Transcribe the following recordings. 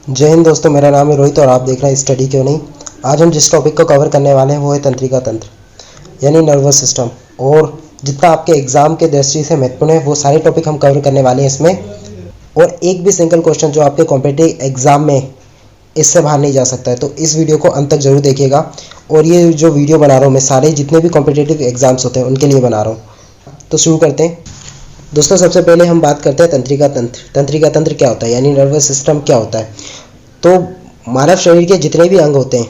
जय हिंद दोस्तों, मेरा नाम है रोहित और आप देख रहे हैं स्टडी क्यों नहीं। आज हम जिस टॉपिक को कवर करने वाले हैं वो है तंत्रिका तंत्र यानी नर्वस सिस्टम। और जितना आपके एग्जाम के दृष्टि से महत्वपूर्ण है वो सारे टॉपिक हम कवर करने वाले हैं इसमें। और एक भी सिंगल क्वेश्चन जो आपके कॉम्पिटिटिव एग्जाम में इससे बाहर नहीं जा सकता है, तो इस वीडियो को अंत तक जरूर देखिएगा। और ये जो वीडियो बना रहा हूँ मैं सारे जितने भी कॉम्पिटिटिव एग्जाम्स होते हैं उनके लिए बना रहा हूँ। तो शुरू करते हैं दोस्तों। सबसे पहले हम बात करते हैं तंत्रिका तंत्र। तंत्रिका तंत्र क्या होता है यानी नर्वस सिस्टम क्या होता है। तो मानव शरीर के जितने भी अंग होते हैं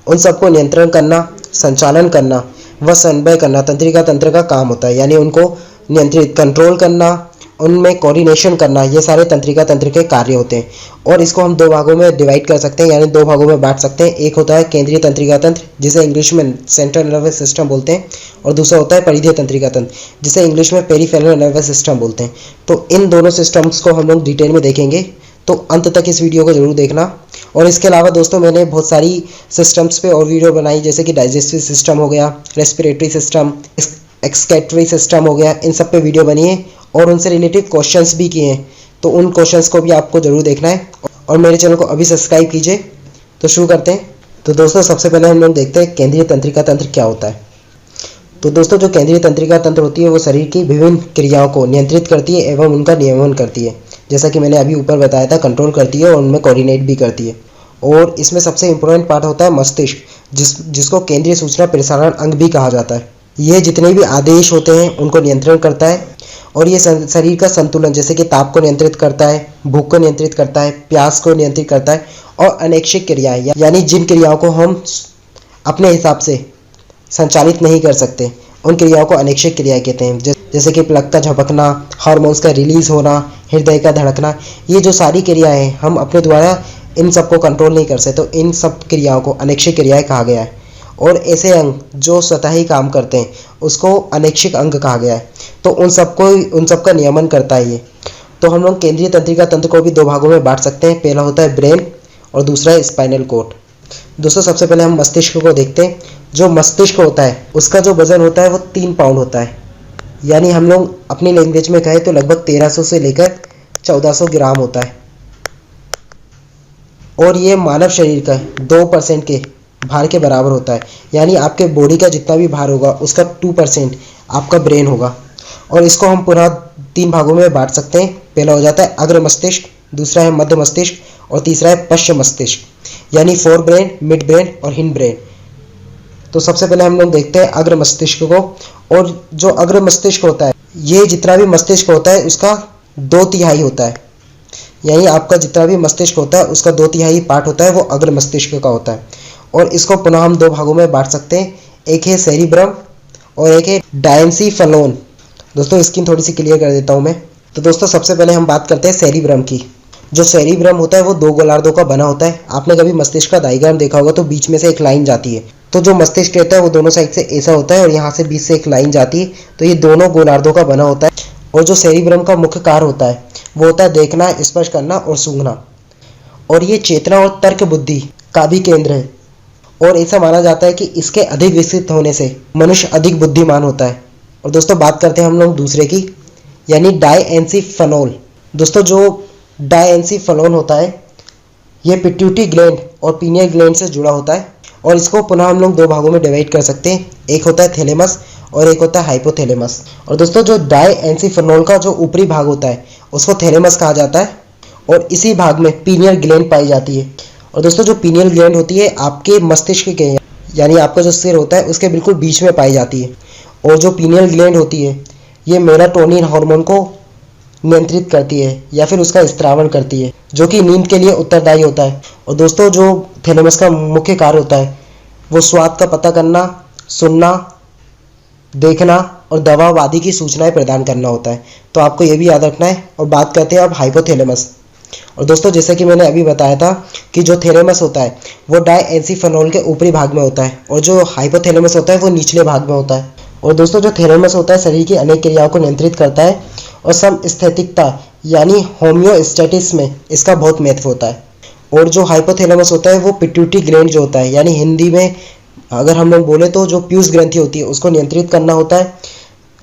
उन सबको नियंत्रण करना, संचालन करना व समन्वय करना तंत्रिका तंत्र का काम होता है। यानी उनको नियंत्रित कंट्रोल करना, उनमें कोऑर्डिनेशन करना, ये सारे तंत्रिका तंत्र के कार्य होते हैं। और इसको हम दो भागों में डिवाइड कर सकते हैं यानी दो भागों में बांट सकते हैं। एक होता है केंद्रीय तंत्रिका तंत्र जिसे इंग्लिश में सेंट्रल नर्वस सिस्टम बोलते हैं, और दूसरा होता है परिधीय तंत्रिका तंत्र जिसे इंग्लिश में पेरिफेरल नर्वस सिस्टम बोलते हैं। तो इन दोनों सिस्टम्स को हम लोग डिटेल में देखेंगे, तो अंत तक इस वीडियो को जरूर देखना। और इसके अलावा दोस्तों मैंने बहुत सारी सिस्टम्स पे और वीडियो बनाई, जैसे कि डाइजेस्टिव सिस्टम हो गया, रेस्पिरेटरी सिस्टम, एक्सक्रीटरी सिस्टम हो गया, इन सब पे वीडियो बनी है और उनसे रिलेटेड क्वेश्चंस भी किए हैं। तो उन क्वेश्चंस को भी आपको जरूर देखना है और मेरे चैनल को अभी सब्सक्राइब कीजिए। तो शुरू करते हैं। तो दोस्तों सबसे पहले हम लोग देखते हैं केंद्रीय तंत्रिका तंत्र क्या होता है। तो दोस्तों जो केंद्रीय तंत्रिका तंत्र होती है वो शरीर की विभिन्न क्रियाओं को नियंत्रित करती है एवं उनका नियमन करती है। जैसा कि मैंने अभी ऊपर बताया था, कंट्रोल करती है और उनमें कोऑर्डिनेट भी करती है। और इसमें सबसे इंपॉर्टेंट पार्ट होता है मस्तिष्क, जिसको केंद्रीय सूचना प्रसारण अंग भी कहा जाता है। यह जितने भी आदेश होते हैं उनको नियंत्रण करता है और ये शरीर का संतुलन, जैसे कि ताप को नियंत्रित करता है, भूख को नियंत्रित करता है, प्यास को नियंत्रित करता है। और अनैच्छिक क्रियाएं यानी जिन क्रियाओं को हम अपने हिसाब से संचालित नहीं कर सकते उन क्रियाओं को अनैच्छिक क्रियाएं कहते हैं। जैसे कि प्लक का झपकना, हार्मोन्स का रिलीज होना, हृदय का धड़कना, ये जो सारी क्रियाएं हैं हम अपने द्वारा इन सबको कंट्रोल नहीं कर सकते, तो इन सब क्रियाओं को अनैच्छिक क्रियाएं कहा गया है। और ऐसे अंग जो स्वतः ही काम करते हैं उसको अनैच्छिक अंग कहा गया है। तो उन सबका नियमन करता है ये। तो हम लोग केंद्रीय तंत्रिका तंत्र को भी दो भागों में बांट सकते हैं। पहला होता है ब्रेन और दूसरा है स्पाइनल कॉर्ड। दोस्तों सबसे पहले हम मस्तिष्क को देखते हैं। जो मस्तिष्क होता है उसका जो वजन होता है वो 3 पाउंड होता है। यानी हम लोग अपनी लैंग्वेज में कहें तो लगभग 1300 से लेकर 1400 ग्राम होता है। और ये मानव शरीर का 2% के भार के बराबर होता है। यानी आपके बॉडी का जितना भी भार होगा उसका 2% आपका ब्रेन होगा। और इसको हम पुनः 3 भागों में बांट सकते हैं। पहला हो जाता है अग्र मस्तिष्क, दूसरा है मध्य मस्तिष्क और तीसरा है पश्च मस्तिष्क यानी फोर ब्रेन, मिड ब्रेन और हिंड ब्रेन। तो सबसे पहले हम लोग देखते हैं अग्र मस्तिष्क को। और जो अग्र मस्तिष्क होता है ये जितना भी मस्तिष्क होता है उसका 2/3 होता है। यानी आपका जितना भी मस्तिष्क होता है उसका 2/3 पार्ट होता है वो अग्र मस्तिष्क का होता है। और इसको पुनः हम 2 भागों में बांट सकते हैं। एक है सेरिब्रम और एक है डायंसीफलोन। दोस्तों इसकी थोड़ी सी क्लियर कर देता हूँ मैं। तो दोस्तों सबसे पहले हम बात करते हैं सेरिब्रम की। जो सेरिब्रम होता है वो 2 गोलार्धों का बना होता है। आपने कभी मस्तिष्क का डायग्राम देखा होगा तो बीच में से एक लाइन जाती है। तो जो मस्तिष्क रहता है वो दोनों साइड से ऐसा होता है और यहाँ से बीच से एक लाइन जाती है। तो ये दोनों गोलार्धों का बना होता है। और जो सेरिब्रम का मुख्य कार्य होता है वो होता है देखना, स्पर्श करना और सूंघना। और ये चेतना और तर्क बुद्धि का भी केंद्र है। और ऐसा माना जाता है कि इसके अधिक विकसित होने से मनुष्य अधिक बुद्धिमान होता है। और दोस्तों बात करते हैं हम लोग दूसरे की यानी डायएंसीफेनोल। दोस्तों जो डायएंसीफेनोल होता है ये पिट्यूटरी ग्लैंड और पीनियल ग्लैंड से जुड़ा होता है। और इसको पुनः हम लोग 2 भागों में डिवाइड कर सकते हैं। एक होता है थैलेमस और एक होता है हाइपोथैलेमस। और दोस्तों जो डायएंसीफेनोल का जो ऊपरी भाग होता है उसको थैलेमस कहा जाता है और इसी भाग में पीनियल ग्लैंड पाई जाती है। और दोस्तों जो पीनियल ग्लैंड होती है आपके मस्तिष्क के यानी आपका जो सिर होता है उसके बिल्कुल बीच में पाई जाती है। और जो पीनियल ग्लैंड होती है ये मेलाटोनिन हार्मोन को नियंत्रित करती है या फिर उसका स्त्रावण करती है, जो कि नींद के लिए उत्तरदायी होता है। और दोस्तों जो थैलेमस का मुख्य कार्य होता है वो स्वाद का पता करना, सुनना, देखना और दवा आदि की सूचनाएं प्रदान करना होता है। तो आपको ये भी याद रखना है। और बात करते हैं अब हाइपोथैलेमस। और दोस्तों जैसे कि मैंने अभी बताया था कि जो थैलेमस होता है वो डायएंसीफेनोल के ऊपरी भाग में होता है और जो हाइपोथैलेमस होता है वो निचले भाग में होता है। और दोस्तों जो थैलेमस होता है शरीर की अनेक क्रियाओं को नियंत्रित करता है और समस्थैतिकता यानी होम्योस्टैटिस में इसका बहुत महत्व होता है। और जो हाइपोथैलेमस होता है वो पिट्यूटरी ग्लैंड जो होता है यानी हिंदी में अगर हम लोग बोले तो जो पीयूष ग्रंथि होती है उसको नियंत्रित करना होता है।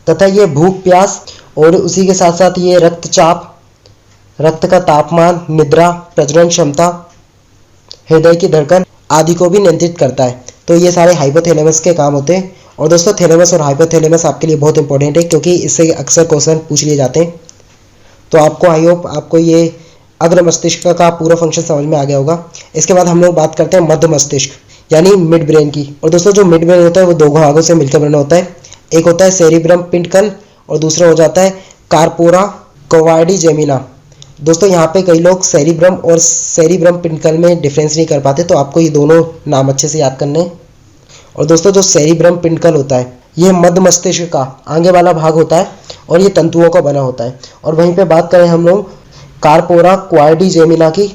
तथा ये भूख, प्यास और उसी के साथ साथ ये रक्तचाप रक्त का तापमान, निद्रा, प्रजनन क्षमता, हृदय की धड़कन आदि को भी नियंत्रित करता है। तो ये सारे हाइपोथैलेमस के काम होते हैं। और दोस्तों थैलेमस और हाइपोथैलेमस आपके लिए बहुत इंपॉर्टेंट है, क्योंकि इससे अक्सर क्वेश्चन पूछ लिए जाते हैं। तो आपको आई होप आपको ये अग्र मस्तिष्क का पूरा फंक्शन समझ में आ गया होगा। इसके बाद हम लोग बात करते हैं मध्य मस्तिष्क यानी मिड ब्रेन की। और दोस्तों जो मिड ब्रेन होता है वो दो भागों से मिलकर बना होता है। एक होता है सेरिब्रम पिंटकल और दूसरा हो जाता है कार्पोरा क्वाड्रिजेमिना। दोस्तों यहाँ पे कई लोग सेरिब्रम और सेरिब्रम पिंटकल में डिफरेंस नहीं कर पाते, तो आपको ये दोनों नाम अच्छे से याद करने हैं। और दोस्तों जो सेरिब्रम पिंटकल होता है ये मध्य मस्तिष्क का आगे वाला भाग होता है और ये तंतुओं का बना होता है। और वहीं पे बात करें हम लोग कार्पोरा क्वाड्रिजेमिना की,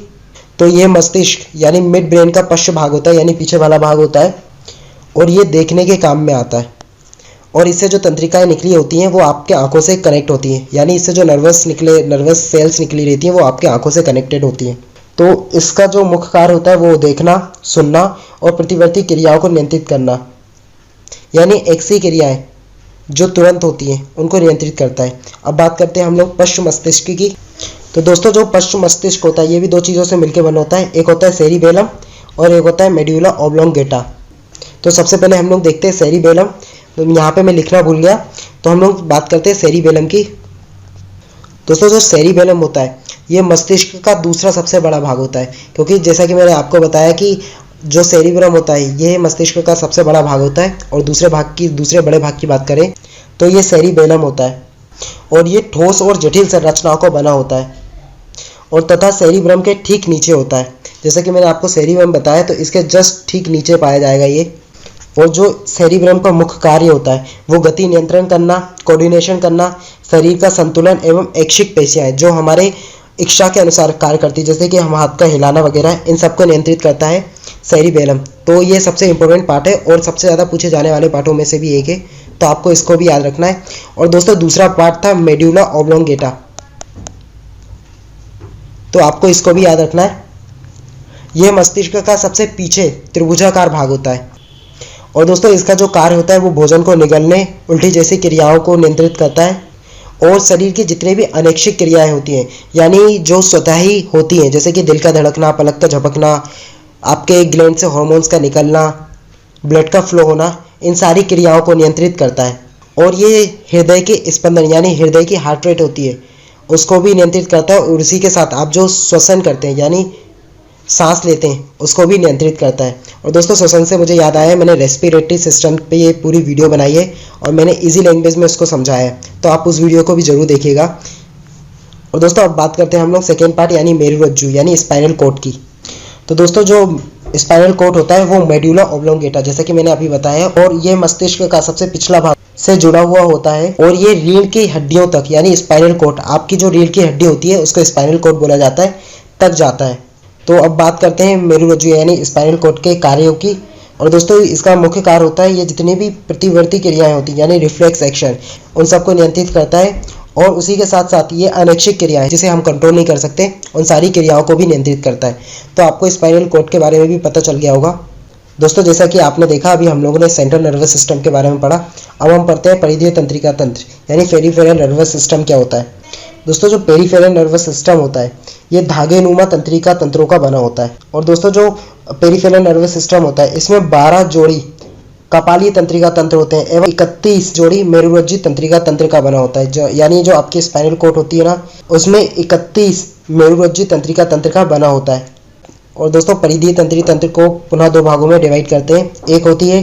तो ये मस्तिष्क यानी मिड ब्रेन का पश्च भाग होता है, यानी पीछे वाला भाग होता है। और ये देखने के काम में आता है। और इससे जो तंत्रिकाएं निकली होती हैं वो आपके आंखों से कनेक्ट होती हैं, यानी इससे जो नर्वस सेल्स निकली रहती हैं वो आपके आंखों से कनेक्टेड होती हैं। तो इसका जो मुख्य कार्य होता है वो देखना, सुनना और प्रतिवर्ती क्रियाओं को नियंत्रित करना, यानी एक्सी क्रियाएं जो तुरंत होती हैं उनको नियंत्रित करता है। अब बात करते हैं हम लोग पश्च मस्तिष्क की। तो दोस्तों जो पश्च मस्तिष्क होता है ये भी दो चीज़ों से मिलकर बना होता है। एक होता है सेरिबेलम और एक होता है मेड्यूला ऑब्लोंगेटा। तो सबसे पहले हम लोग देखते हैं सेरिबेलम। तो यहाँ पे मैं लिखना भूल गया, तो हम लोग बात करते हैं सेरिबेलम की। दोस्तों जो सेरिबेलम होता है ये मस्तिष्क का दूसरा सबसे बड़ा भाग होता है, क्योंकि जैसा कि मैंने आपको बताया कि जो सेरिब्रम होता है ये मस्तिष्क का सबसे बड़ा भाग होता है। और दूसरे बड़े भाग की बात करें तो ये सेरिबेलम होता है और ये ठोस और जटिल संरचनाओं को बना होता है और तथा सेरिब्रम के ठीक नीचे होता है। जैसा कि मैंने आपको सेरिब्रम बताया तो इसके जस्ट ठीक नीचे पाया जाएगा ये। और जो सेरिब्रम का मुख्य कार्य होता है वो गति नियंत्रण करना, कोऑर्डिनेशन करना, शरीर का संतुलन एवं ऐच्छिक पेशियां जो हमारे इच्छा के अनुसार कार्य करती है, जैसे कि हम हाथ का हिलाना वगैरह, इन सबको नियंत्रित करता है सेरिबेलम। तो ये सबसे इंपॉर्टेंट पार्ट है और सबसे ज़्यादा पूछे जाने वाले पार्टों में से भी एक है, तो आपको इसको भी याद रखना है। और दोस्तों दूसरा पार्ट था मेड्यूला ऑब्लोंगेटा, तो आपको इसको भी याद रखना है। यह मस्तिष्क का सबसे पीछे त्रिभुजाकार भाग होता है। और दोस्तों इसका जो कार्य होता है वो भोजन को निगलने, उल्टी जैसी क्रियाओं को नियंत्रित करता है और शरीर की जितने भी अनैच्छिक क्रियाएं होती हैं, यानी जो स्वतः ही होती हैं, जैसे कि दिल का धड़कना, पलक का झपकना, आपके ग्लैंड से हॉर्मोन्स का निकलना, ब्लड का फ्लो होना, इन सारी क्रियाओं को नियंत्रित करता है। और ये हृदय के स्पंदन यानी हृदय की हार्ट रेट होती है उसको भी नियंत्रित करता है। और उसी के साथ आप जो श्वसन करते हैं यानी सांस लेते हैं उसको भी नियंत्रित करता है। और दोस्तों श्वसन से मुझे याद आया, मैंने रेस्पिरेटरी सिस्टम पे ये पूरी वीडियो बनाई है और मैंने इजी लैंग्वेज में उसको समझाया है, तो आप उस वीडियो को भी जरूर देखिएगा। और दोस्तों अब बात करते हैं हम लोग सेकेंड पार्ट यानी मेरुरज्जु यानी स्पाइनल कॉर्ड की। तो दोस्तों जो स्पाइनल कॉर्ड होता है वो मेड्यूला ऑब्लोंगेटा जैसे कि मैंने अभी बताया, और ये मस्तिष्क का सबसे पिछला भाग से जुड़ा हुआ होता है। और ये रीढ़ की हड्डियों तक यानी स्पाइनल कॉर्ड, आपकी जो रीढ़ की हड्डी होती है उसको स्पाइनल कॉर्ड बोला जाता है, तक जाता है। तो अब बात करते हैं मेरुरज्जु यानी स्पाइनल कॉर्ड के कार्यों की। और दोस्तों इसका मुख्य कार्य होता है ये जितनी भी प्रतिवर्ती क्रियाएं होती हैं यानी रिफ्लेक्स एक्शन, उन सबको नियंत्रित करता है। और उसी के साथ साथ ये अनैच्छिक क्रियाएं जिसे हम कंट्रोल नहीं कर सकते, उन सारी क्रियाओं को भी नियंत्रित करता है। तो आपको स्पाइनल कॉर्ड के बारे में भी पता चल गया होगा। दोस्तों जैसा कि आपने देखा अभी हम लोगों ने सेंट्रल नर्वस सिस्टम के बारे में पढ़ा, अब हम पढ़ते हैं परिधीय तंत्रिका तंत्र यानी पेरिफेरल नर्वस सिस्टम क्या होता है। दोस्तों जो पेरिफेरल नर्वस सिस्टम होता है ये धागेनुमा तंत्रिका तंत्रों का बना होता है। और दोस्तों जो पेरिफेरल नर्वस सिस्टम होता है इसमें 12 जोड़ी कपालीय तंत्रिका तंत्र होते हैं एवं 31 जोड़ी मेरुरज्जु तंत्रिका तंत्र का बना होता है। यानी जो आपकी स्पाइनल कॉर्ड होती है ना उसमें 31 मेरुरज्जु तंत्रिका तंत्र का बना होता है। और दोस्तों परिधीय तंत्रिका तंत्र को पुनः दो भागों में डिवाइड करते हैं। एक होती है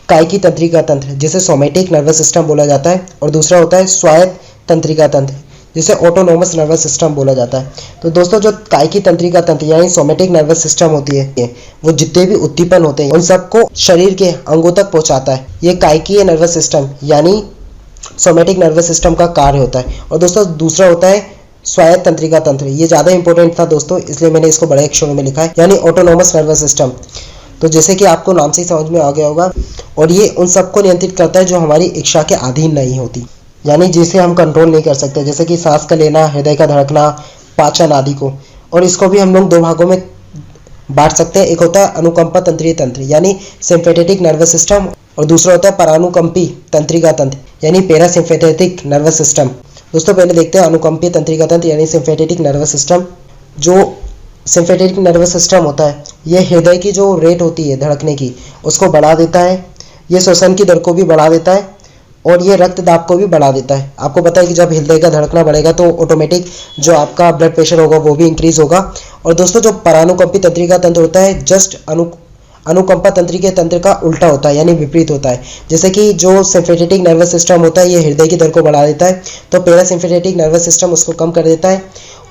कायिकी तंत्रिका तंत्र जिसे सोमैटिक नर्वस सिस्टम बोला जाता है, और दूसरा होता है स्वायत्त तंत्रिका तंत्र जिसे ऑटोनोमस नर्वस सिस्टम बोला जाता है। तो दोस्तों जो कायिकी तंत्रिका तंत्र यानी सोमैटिक नर्वस सिस्टम होती है वो जितने भी उद्दीपन होते हैं उन सबको शरीर के अंगों तक पहुंचाता है। ये कायिकीय नर्वस सिस्टम यानी सोमैटिक नर्वस सिस्टम का कार्य होता है। और दोस्तों दूसरा होता है स्वायत्त तंत्रिका तंत्र, ये ज़्यादा इंपॉर्टेंट था दोस्तों इसलिए मैंने इसको बड़े अक्षरों में लिखा है, यानी ऑटोनोमस नर्वस सिस्टम। तो जैसे कि आपको नाम से ही समझ में आ गया होगा, और ये उन सबको नियंत्रित करता है जो हमारी इच्छा के अधीन नहीं होती, यानी जिसे हम कंट्रोल नहीं कर सकते, जैसे कि सांस का लेना, हृदय का धड़कना, पाचन आदि को। और इसको भी हम लोग दो भागों में बांट सकते हैं। एक होता है अनुकंपा तंत्रीय तंत्र यानी सिंपैथेटिक नर्वस सिस्टम, और दूसरा होता है परानुकंपी तंत्रिका तंत्र यानी पैरासिम्पैथेटिक नर्वस सिस्टम। दोस्तों पहले देखते हैं अनुकंपीय तंत्रिका तंत्र यानी सिम्फेटेटिक नर्वस सिस्टम। जो सिम्फेटेटिक नर्वस सिस्टम होता है ये हृदय की जो रेट होती है धड़कने की उसको बढ़ा देता है, ये श्वसन की दर को भी बढ़ा देता है और ये रक्त दाब को भी बढ़ा देता है। आपको पता है कि जब हृदय का धड़कना बढ़ेगा तो ऑटोमेटिक जो आपका ब्लड प्रेशर होगा वो भी इंक्रीज होगा। और दोस्तों जो परानुकंपी तंत्रिका तंत्र होता है जस्ट अनुकंपा तंत्रिका तंत्र का उल्टा होता है यानी विपरीत होता है। जैसे कि जो सिम्फेटेटिक नर्वस सिस्टम होता है ये हृदय की दर को बढ़ा देता है तो पैरासिम्फेटेटिक नर्वस सिस्टम उसको कम कर देता है,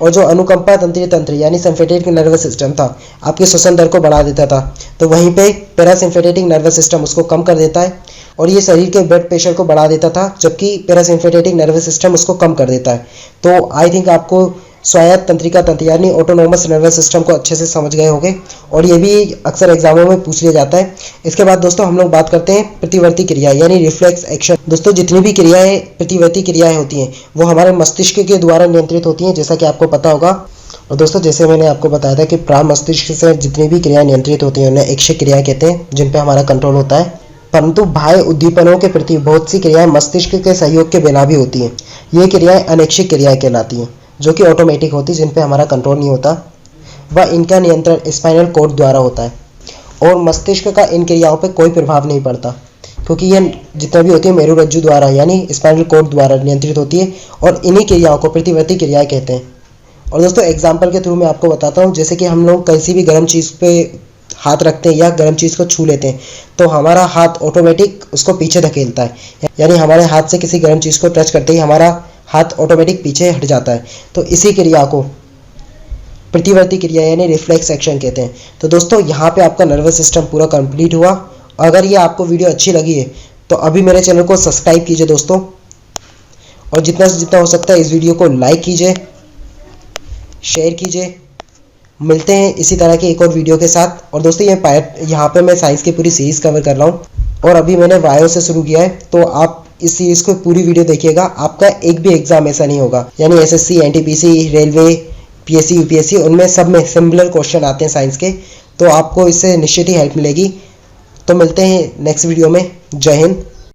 और जो अनुकंपा तंत्रीय तंत्र यानी सिम्फेटेटिक नर्वस सिस्टम था आपके श्वसन दर को बढ़ा देता था, तो वहीं पे पैरासिम्फेटेटिक नर्वस सिस्टम उसको कम कर देता है और ये शरीर के ब्लड प्रेशर को बढ़ा देता था, जबकि पैरासिम्फेटेटिक नर्वस सिस्टम उसको कम कर देता है। तो आई थिंक आपको स्वायत्त तंत्रिका तंत्र यानी ऑटोनोमस नर्वस सिस्टम को अच्छे से समझ गए होंगे और ये भी अक्सर एग्जामों में पूछ लिया जाता है। इसके बाद दोस्तों हम लोग बात करते हैं प्रतिवर्ती क्रिया यानी रिफ्लेक्स एक्शन। दोस्तों जितनी भी क्रियाएं प्रतिवर्ती क्रियाएं होती हैं वो हमारे मस्तिष्क के द्वारा नियंत्रित होती हैं, जैसा कि आपको पता होगा। और दोस्तों जैसे मैंने आपको बताया था कि प्राण मस्तिष्क से जितनी भी क्रियाएं नियंत्रित होती हैं उन्हें ऐच्छिक क्रियाएं कहते हैं जिन पर हमारा कंट्रोल होता है, परंतु बाह्य उद्दीपनों के प्रति बहुत सी क्रियाएं मस्तिष्क के सहयोग के बिना भी होती हैं। ये क्रियाएं अनैच्छिक क्रियाएं कहलाती हैं जो कि ऑटोमेटिक होती है, जिन पे हमारा कंट्रोल नहीं होता, वह इनका नियंत्रण स्पाइनल कॉर्ड द्वारा होता है और मस्तिष्क का इन क्रियाओं पे कोई प्रभाव नहीं पड़ता क्योंकि ये जितना भी होती है मेरुरज्जु द्वारा यानी स्पाइनल कॉर्ड द्वारा नियंत्रित होती है और इन्हीं क्रियाओं को प्रतिवर्ती क्रियाएं कहते हैं। और दोस्तों एग्जाम्पल के थ्रू मैं आपको बताता हूँ, जैसे कि हम लोग किसी भी गर्म चीज़ पे हाथ रखते हैं या गर्म चीज़ को छू लेते हैं तो हमारा हाथ ऑटोमेटिक उसको पीछे धकेलता है, यानी हमारे हाथ से किसी गर्म चीज़ को टच करते ही हमारा हाथ ऑटोमेटिक पीछे हट जाता है। तो इसी क्रिया को प्रतिवर्ती क्रिया यानी रिफ्लेक्स एक्शन कहते हैं। तो दोस्तों यहाँ पे आपका नर्वस सिस्टम पूरा कंप्लीट हुआ। अगर ये आपको वीडियो अच्छी लगी है तो अभी मेरे चैनल को सब्सक्राइब कीजिए दोस्तों, और जितना से जितना हो सकता है इस वीडियो को लाइक कीजिए, शेयर कीजिए। मिलते हैं इसी तरह के एक और वीडियो के साथ। और दोस्तों यहाँ पे मैं साइंस की पूरी सीरीज़ कवर कर रहा हूँ और अभी मैंने वायो से शुरू किया है, तो आप इस सीरीज़ को पूरी वीडियो देखिएगा। आपका एक भी एग्जाम ऐसा नहीं होगा, यानी SSC, NTPC, railway, PSC, UPSC, उनमें सब में सिमिलर क्वेश्चन आते हैं साइंस के, तो आपको इससे निश्चित ही हेल्प मिलेगी। तो मिलते हैं नेक्स्ट वीडियो में। जय हिंद।